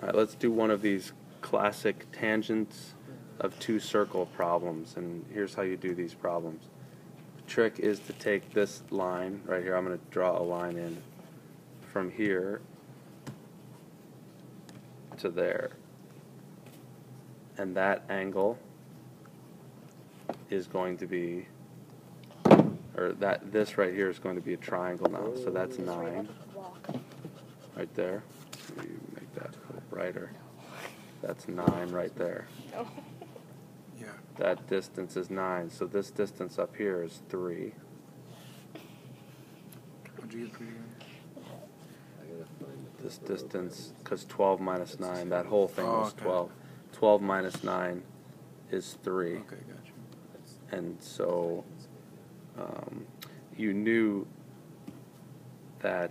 All right, let's do one of these classic tangents of two circle problems, and here's how you do these problems. The trick is to take this line right here. I'm going to draw a line in from here to there, and that angle is going to be, or this right here is going to be a triangle now. So that's 9 right there. Maybe make that a little brighter. That's 9 right there. Yeah. That distance is 9. So this distance up here is 3. What'd you get for your? This distance, because 12 minus 9, that whole thing was okay. 12. 12 minus 9 is 3. Okay, gotcha. And so you knew that,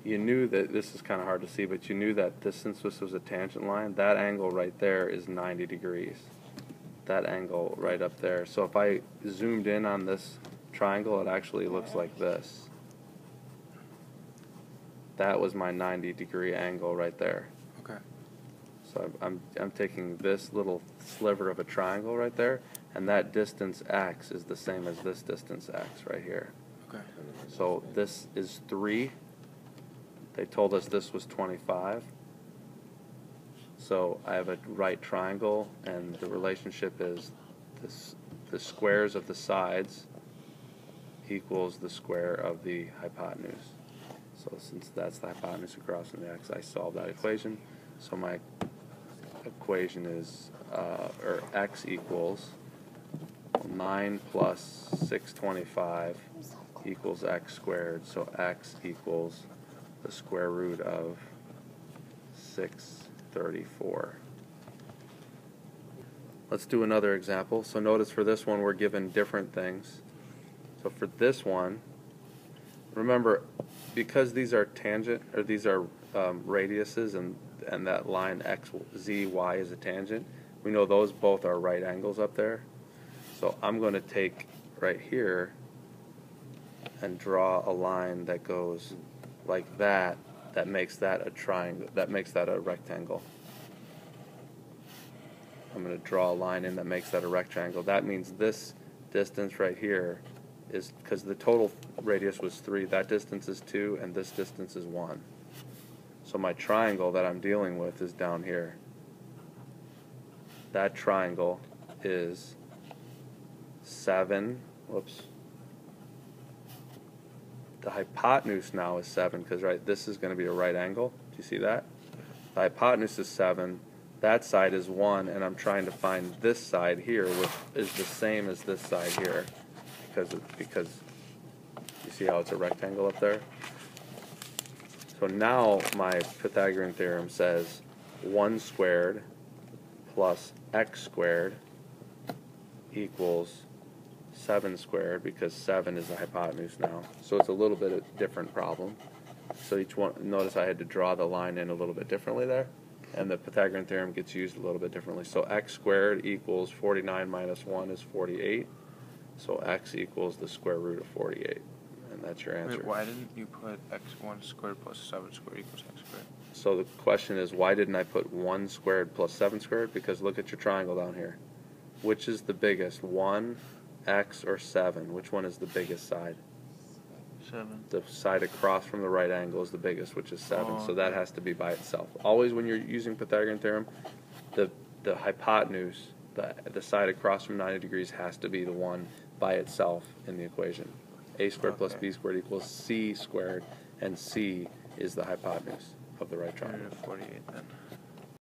you knew that, this is kind of hard to see, but you knew that this, since this was a tangent line, that angle right there is 90 degrees. That angle right up there. So if I zoomed in on this triangle, it actually looks like this. That was my 90-degree angle right there. Okay. So I'm taking this little sliver of a triangle right there, and that distance x is the same as this distance x right here. Okay. So this is 3. They told us this was 25. So I have a right triangle, and the relationship is the squares of the sides equals the square of the hypotenuse. So since that's the hypotenuse across from the x, I solve that equation. So my equation is, or x equals 9 plus 625 equals x squared. So x equals the square root of 634. Let's do another example. So notice for this one we're given different things. So for this one, remember, because these are tangent, or these are radiuses, and that line x, z, y is a tangent, we know those both are right angles up there. So I'm going to take right here and draw a line that goes like that, that makes that a triangle, that makes that a rectangle. I'm going to draw a line in that makes that a rectangle. That means this distance right here is, because the total radius was 3, that distance is 2, and this distance is 1. So my triangle that I'm dealing with is down here. That triangle is 7, whoops. The hypotenuse now is 7, because right, this is going to be a right angle. Do you see that? The hypotenuse is 7. That side is 1, and I'm trying to find this side here, which is the same as this side here, because you see how it's a rectangle up there? So now my Pythagorean theorem says 1 squared plus x squared equals 7 squared, because 7 is the hypotenuse now. So it's a little bit of a different problem. So each one, notice I had to draw the line in a little bit differently there, and the Pythagorean theorem gets used a little bit differently. So x squared equals 49 minus 1 is 48. So x equals the square root of 48. And that's your answer. Wait, why didn't you put x1 squared plus 7 squared equals x squared? So the question is, why didn't I put 1 squared plus 7 squared? Because look at your triangle down here. Which is the biggest, 1, x, or 7? Which one is the biggest side? 7. The side across from the right angle is the biggest, which is 7. Oh, so that has to be by itself. Always when you're using Pythagorean theorem, the hypotenuse, the side across from 90 degrees has to be the one by itself in the equation. A squared plus b squared equals c squared, and c is the hypotenuse of the right triangle. 48 then.